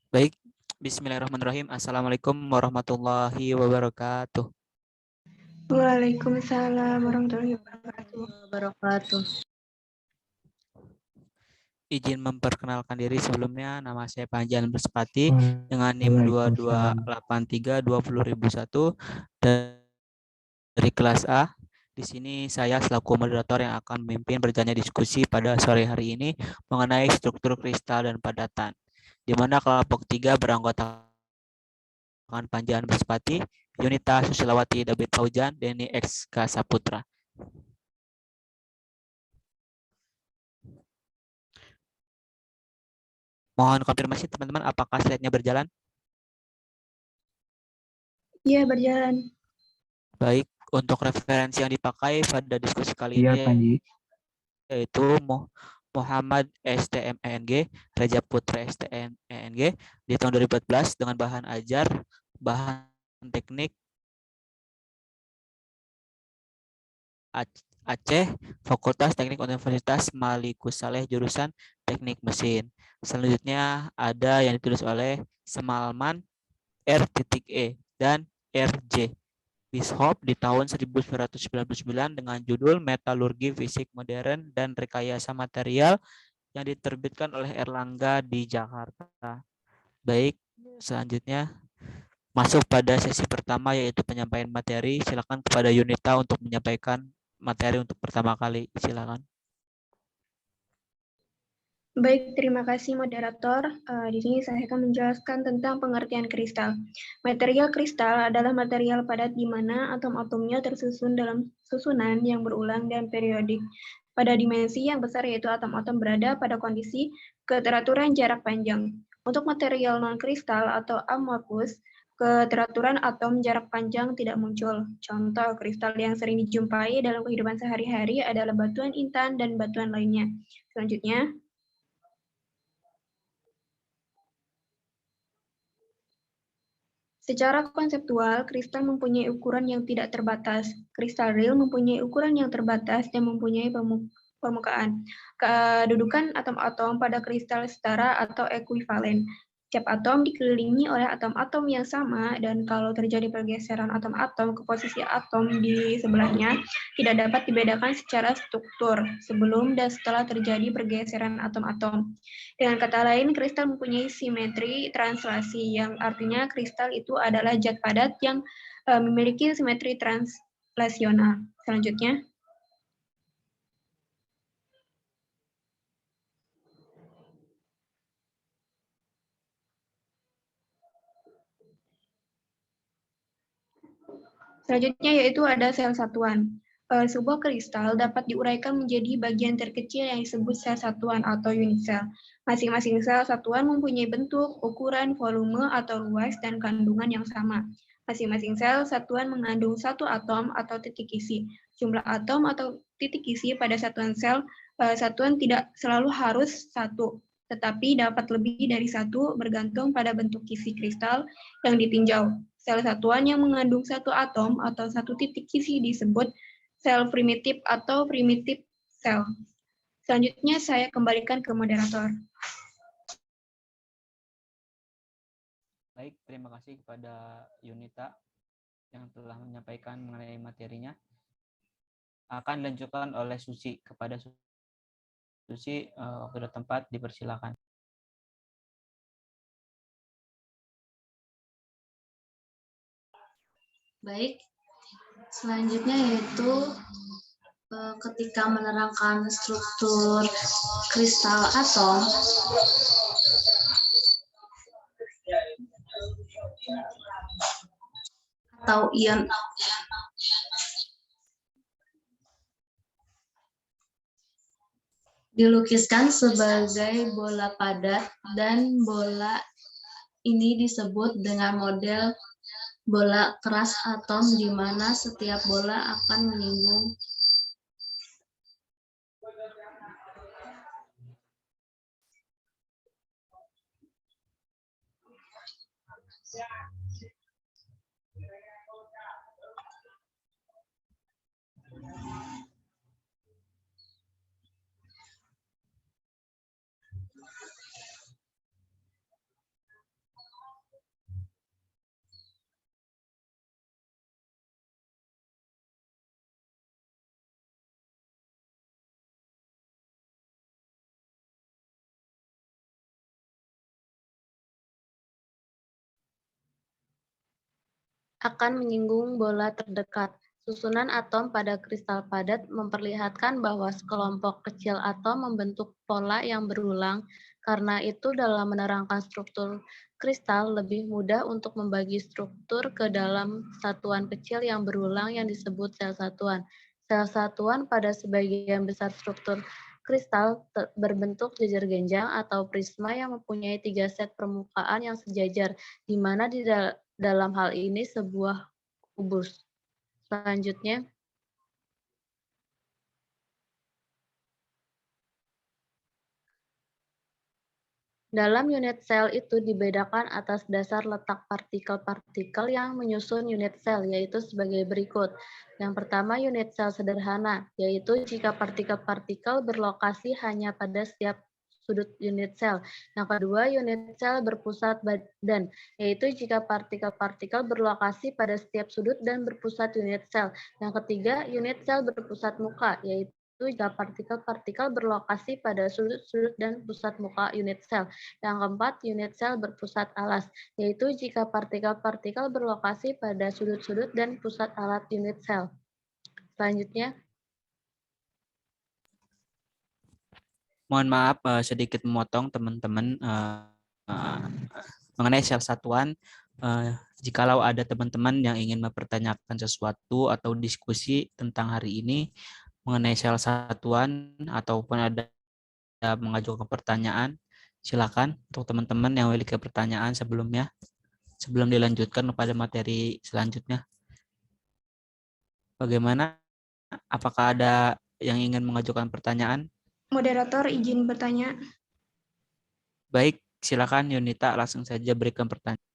Baik, bismillahirrahmanirrahim. Assalamualaikum warahmatullahi wabarakatuh. Waalaikumsalam warahmatullahi wabarakatuh. Izin memperkenalkan diri sebelumnya, nama saya Panjian Bersepati dengan NIM 228320.001 dari kelas A. Di sini saya selaku moderator yang akan memimpin berjalannya diskusi pada sore hari ini mengenai struktur kristal dan padatan, di mana kelompok 3 beranggotakan Panjian Bersepati, Yunita Susilawati David Faujan, Denny X. Saputra. Mohon konfirmasi teman-teman, apakah slide-nya berjalan? Iya, berjalan. Baik, untuk referensi yang dipakai pada diskusi kali ini yaitu Muhammad STMENG, Reza Putra STMENG di tahun 2014 dengan bahan ajar, bahan teknik Aceh, Fakultas Teknik Universitas Malikus Saleh, jurusan Teknik Mesin. Selanjutnya ada yang ditulis oleh Semalman R.E dan RJ Bishop di tahun 1999 dengan judul Metalurgi Fisik Modern dan Rekayasa Material yang diterbitkan oleh Erlangga di Jakarta. Baik, selanjutnya masuk pada sesi pertama yaitu penyampaian materi. Silakan kepada Yunita untuk menyampaikan materi untuk pertama kali. Silakan. Baik, terima kasih moderator. Di sini saya akan menjelaskan tentang pengertian kristal. Material kristal adalah material padat di mana atom-atomnya tersusun dalam susunan yang berulang dan periodik. Pada dimensi yang besar yaitu atom-atom berada pada kondisi keteraturan jarak panjang. Untuk material non-kristal atau amorphous, keteraturan atom jarak panjang tidak muncul. Contoh kristal yang sering dijumpai dalam kehidupan sehari-hari adalah batuan intan dan batuan lainnya. Selanjutnya, secara konseptual, kristal mempunyai ukuran yang tidak terbatas. Kristal real mempunyai ukuran yang terbatas dan mempunyai permukaan. Kedudukan atom-atom pada kristal setara atau ekuivalen. Setiap atom dikelilingi oleh atom-atom yang sama, dan kalau terjadi pergeseran atom-atom ke posisi atom di sebelahnya, tidak dapat dibedakan secara struktur sebelum dan setelah terjadi pergeseran atom-atom. Dengan kata lain, kristal mempunyai simetri translasi, yang artinya kristal itu adalah zat padat yang memiliki simetri translasional. Selanjutnya, yaitu ada sel satuan. Sebuah kristal dapat diuraikan menjadi bagian terkecil yang disebut sel satuan atau unit cell. Masing-masing sel satuan mempunyai bentuk, ukuran, volume, atau luas, dan kandungan yang sama. Masing-masing sel satuan mengandung satu atom atau titik isi. Jumlah atom atau titik isi pada satuan sel satuan tidak selalu harus satu, tetapi dapat lebih dari satu bergantung pada bentuk isi kristal yang ditinjau. Sel satuan yang mengandung satu atom atau satu titik isi disebut sel primitif atau primitive cell. Selanjutnya saya kembalikan ke moderator. Baik, terima kasih kepada Yunita yang telah menyampaikan mengenai materinya. Akan dilanjutkan oleh Susi. Kepada Susi, waktu dan tempat dipersilakan. Baik, selanjutnya yaitu ketika menerangkan struktur kristal atom, atau ion dilukiskan sebagai bola padat, dan bola ini disebut dengan model bola keras atom, di mana setiap bola akan menyinggung akan menyinggung bola terdekat. Susunan atom pada kristal padat memperlihatkan bahwa sekelompok kecil atom membentuk pola yang berulang. Karena itu dalam menerangkan struktur kristal lebih mudah untuk membagi struktur ke dalam satuan kecil yang berulang yang disebut sel satuan. Sel satuan pada sebagian besar struktur kristal berbentuk jejer genjang atau prisma yang mempunyai 3 set permukaan yang sejajar, di mana di dalam hal ini sebuah kubus. Selanjutnya, dalam unit sel itu dibedakan atas dasar letak partikel-partikel yang menyusun unit sel, yaitu sebagai berikut. Yang pertama, unit sel sederhana, yaitu jika partikel-partikel berlokasi hanya pada setiap sudut unit sel. Yang kedua, unit sel berpusat badan, yaitu jika partikel-partikel berlokasi pada setiap sudut dan berpusat unit sel. Yang ketiga, unit sel berpusat muka, yaitu jika partikel-partikel berlokasi pada sudut-sudut dan pusat muka unit sel. Yang keempat, unit sel berpusat alas, yaitu jika partikel-partikel berlokasi pada sudut-sudut dan pusat alat unit sel. Selanjutnya, Mohon maaf sedikit memotong teman-teman mengenai sel satuan. Jikalau ada teman-teman yang ingin mempertanyakan sesuatu atau diskusi tentang hari ini mengenai sel satuan ataupun ada mengajukan pertanyaan, silakan untuk teman-teman yang memiliki pertanyaan sebelum dilanjutkan kepada materi selanjutnya. Bagaimana? Apakah ada yang ingin mengajukan pertanyaan? Moderator izin bertanya. Baik, silakan Yunita langsung saja berikan pertanyaan.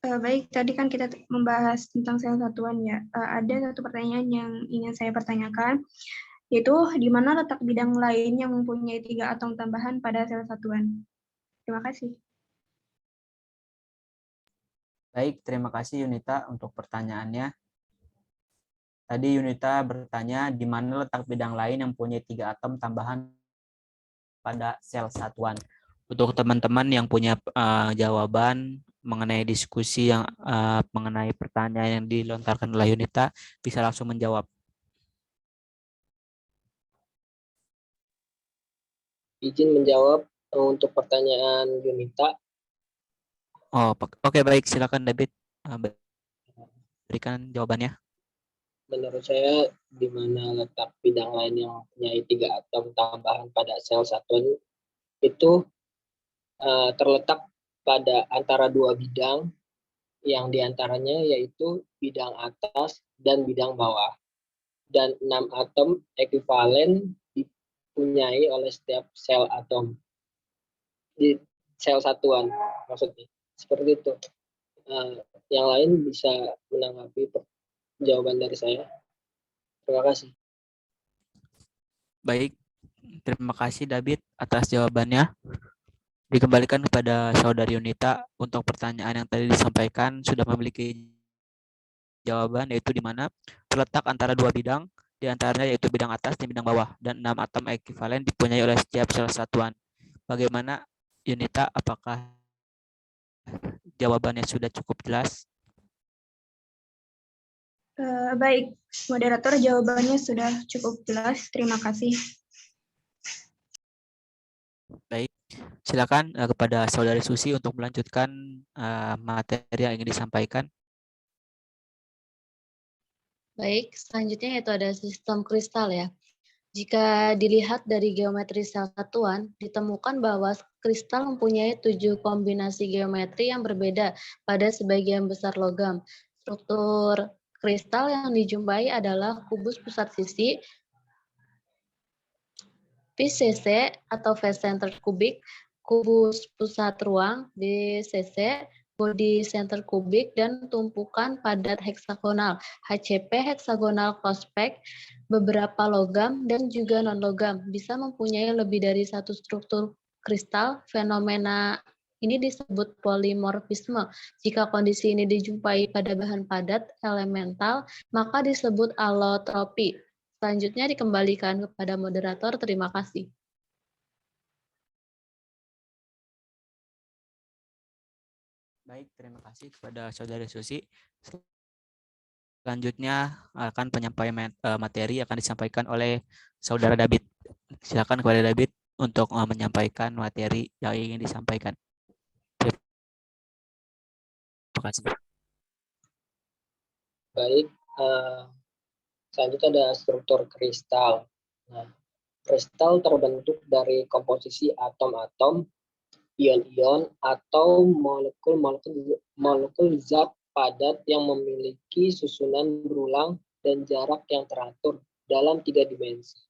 Baik, tadi kan kita membahas tentang sel satuan ya. Ada satu pertanyaan yang ingin saya pertanyakan, yaitu di mana letak bidang lain yang mempunyai 3 atom tambahan pada sel satuan? Terima kasih. Baik, terima kasih Yunita untuk pertanyaannya. Tadi Yunita bertanya di mana letak bidang lain yang mempunyai 3 atom tambahan pada sel satuan. Untuk teman-teman yang punya jawaban mengenai diskusi yang mengenai pertanyaan yang dilontarkan oleh Yunita, bisa langsung menjawab. Izin menjawab untuk pertanyaan Yunita. Oh, oke, baik, silakan David berikan jawabannya. Menurut saya, di mana letak bidang lain yang mempunyai 3 atom tambahan pada sel satuan itu terletak pada antara 2 bidang, yang diantaranya yaitu bidang atas dan bidang bawah. Dan 6 atom ekuivalen dipunyai oleh setiap sel atom di sel satuan, maksudnya seperti itu. Yang lain bisa menanggapi jawaban dari saya. Terima kasih. Baik, terima kasih David atas jawabannya. Dikembalikan kepada saudari Yunita untuk pertanyaan yang tadi disampaikan sudah memiliki jawaban, yaitu di mana terletak antara 2 bidang, di antaranya yaitu bidang atas dan bidang bawah, dan 6 atom ekuivalen dipunyai oleh setiap sel satuan. Bagaimana Yunita, apakah jawabannya sudah cukup jelas? Baik, moderator jawabannya sudah cukup jelas. Terima kasih. Baik, silakan kepada saudari Susi untuk melanjutkan materi yang ingin disampaikan. baik, selanjutnya yaitu ada sistem kristal ya. Jika dilihat dari geometri sel satuan, ditemukan bahwa kristal mempunyai 7 kombinasi geometri yang berbeda pada sebagian besar logam. Struktur kristal yang dijumpai adalah kubus pusat sisi, PCC atau face center kubik, kubus pusat ruang, BCC, body center kubik, dan tumpukan padat heksagonal, HCP, heksagonal prospek, beberapa logam, dan juga non-logam. Bisa mempunyai lebih dari satu struktur kristal. Fenomena ini disebut polimorfisme. Jika kondisi ini dijumpai pada bahan padat elemental, maka disebut allotropi. Selanjutnya dikembalikan kepada moderator. Terima kasih. Baik, terima kasih kepada saudari Susi. Selanjutnya akan penyampaian materi akan disampaikan oleh Saudara David. Silakan kepada David untuk menyampaikan materi yang ingin disampaikan. Terima kasih. Baik, selanjutnya ada struktur kristal. Nah, kristal terbentuk dari komposisi atom-atom, ion-ion, atau molekul zat padat yang memiliki susunan berulang dan jarak yang teratur dalam 3 dimensi.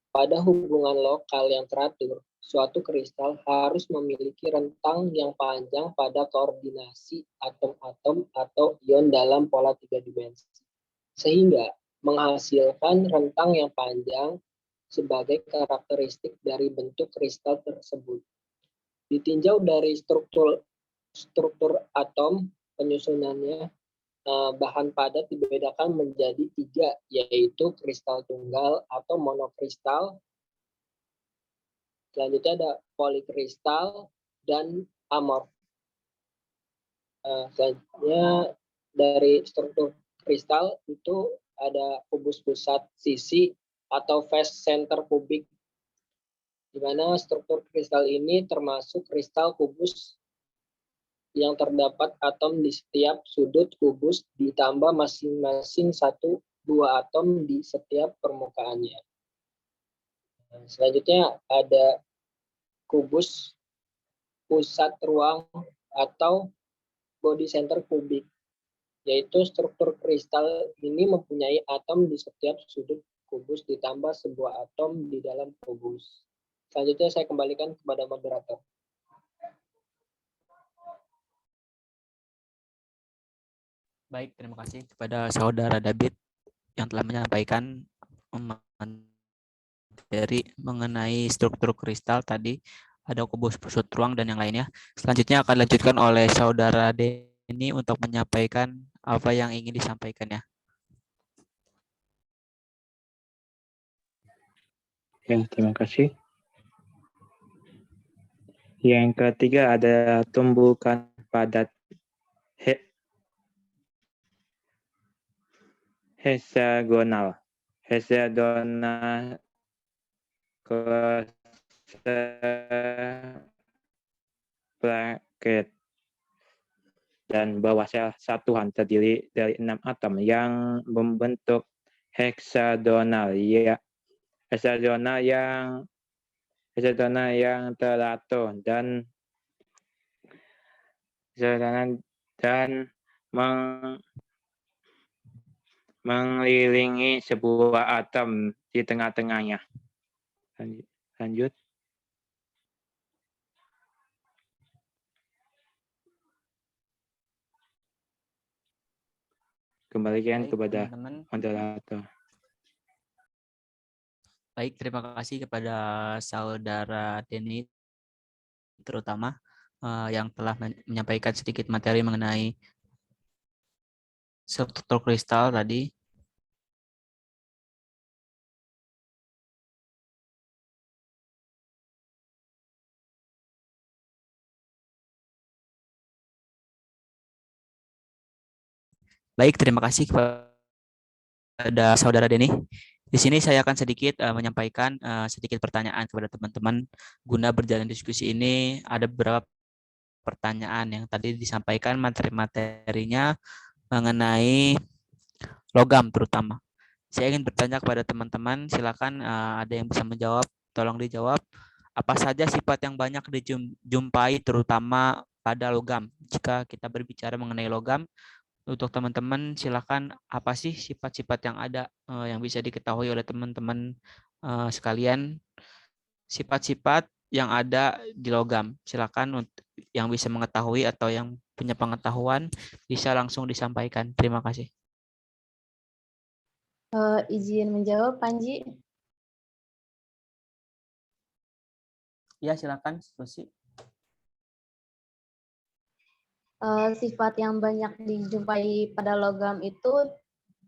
Pada hubungan lokal yang teratur, suatu kristal harus memiliki rentang yang panjang pada koordinasi atom-atom atau ion dalam pola 3 dimensi, sehingga menghasilkan rentang yang panjang sebagai karakteristik dari bentuk kristal tersebut. Ditinjau dari struktur atom, penyusunannya, bahan padat dibedakan menjadi 3, yaitu kristal tunggal atau monokristal. Selanjutnya ada polikristal dan amorf. Selanjutnya dari struktur kristal itu ada kubus pusat sisi atau face center kubik, di mana struktur kristal ini termasuk kristal kubus yang terdapat atom di setiap sudut kubus ditambah masing-masing 1-2 atom di setiap permukaannya. Selanjutnya ada kubus pusat ruang atau body center kubik, yaitu struktur kristal ini mempunyai atom di setiap sudut kubus ditambah sebuah atom di dalam kubus. Selanjutnya saya kembalikan kepada moderator. Baik, terima kasih kepada Saudara David yang telah menyampaikan materi mengenai struktur kristal tadi, ada kubus pusat ruang dan yang lainnya. Selanjutnya akan dilanjutkan oleh Saudara Denny untuk menyampaikan apa yang ingin disampaikannya. Ya, terima kasih. Yang ketiga ada tumbukan padat hexagonal. Hexagonal bracket dan bawah sel satuan terdiri dari 6 atom yang membentuk hexagonal yang teratur dan mengelilingi sebuah atom di tengah-tengahnya. Lanjut. Kembalikan kepada moderator. Baik, terima kasih kepada Saudara Denny terutama yang telah menyampaikan sedikit materi mengenai struktur kristal tadi. Baik, terima kasih kepada Saudara Denny. Di sini saya akan sedikit menyampaikan sedikit pertanyaan kepada teman-teman guna berjalan diskusi ini. Ada beberapa pertanyaan yang tadi disampaikan materi-materinya mengenai logam terutama. Saya ingin bertanya kepada teman-teman, silakan ada yang bisa menjawab, tolong dijawab. Apa saja sifat yang banyak dijumpai terutama pada logam? Jika kita berbicara mengenai logam, untuk teman-teman silakan apa sih sifat-sifat yang ada yang bisa diketahui oleh teman-teman sekalian, sifat-sifat yang ada di logam. Silakan untuk yang bisa mengetahui atau yang punya pengetahuan bisa langsung disampaikan. Terima kasih. Izin menjawab, Panji. Ya, silakan, Susi. Sifat yang banyak dijumpai pada logam itu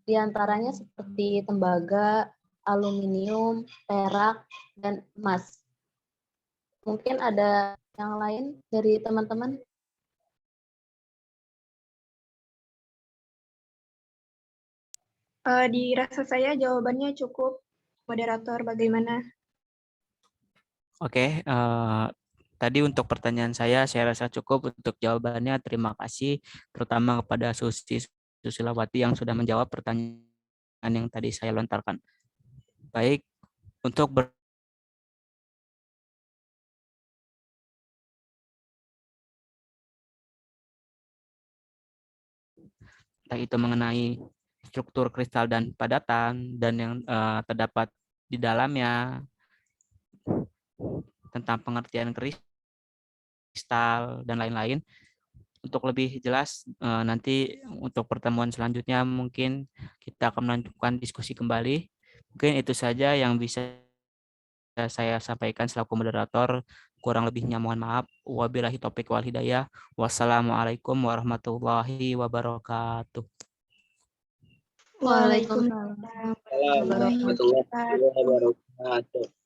diantaranya seperti tembaga, aluminium, perak, dan emas. Mungkin ada yang lain dari teman-teman? Dirasa saya jawabannya cukup. Moderator, bagaimana? Oke, tadi untuk pertanyaan saya rasa cukup untuk jawabannya. Terima kasih terutama kepada Susi Susilawati yang sudah menjawab pertanyaan yang tadi saya lontarkan. Baik, untuk entah itu mengenai struktur kristal dan padatan dan yang terdapat di dalamnya, tentang pengertian kristal dan lain-lain. Untuk lebih jelas nanti untuk pertemuan selanjutnya mungkin kita akan melanjutkan diskusi kembali. Mungkin itu saja yang bisa saya sampaikan selaku moderator. Kurang lebihnya mohon maaf. Wabillahi taufiq wal hidayah. Wassalamualaikum warahmatullahi wabarakatuh. Waalaikumsalam Waalaikumsalam. warahmatullahi wabarakatuh. Warahmatullahi wabarakatuh.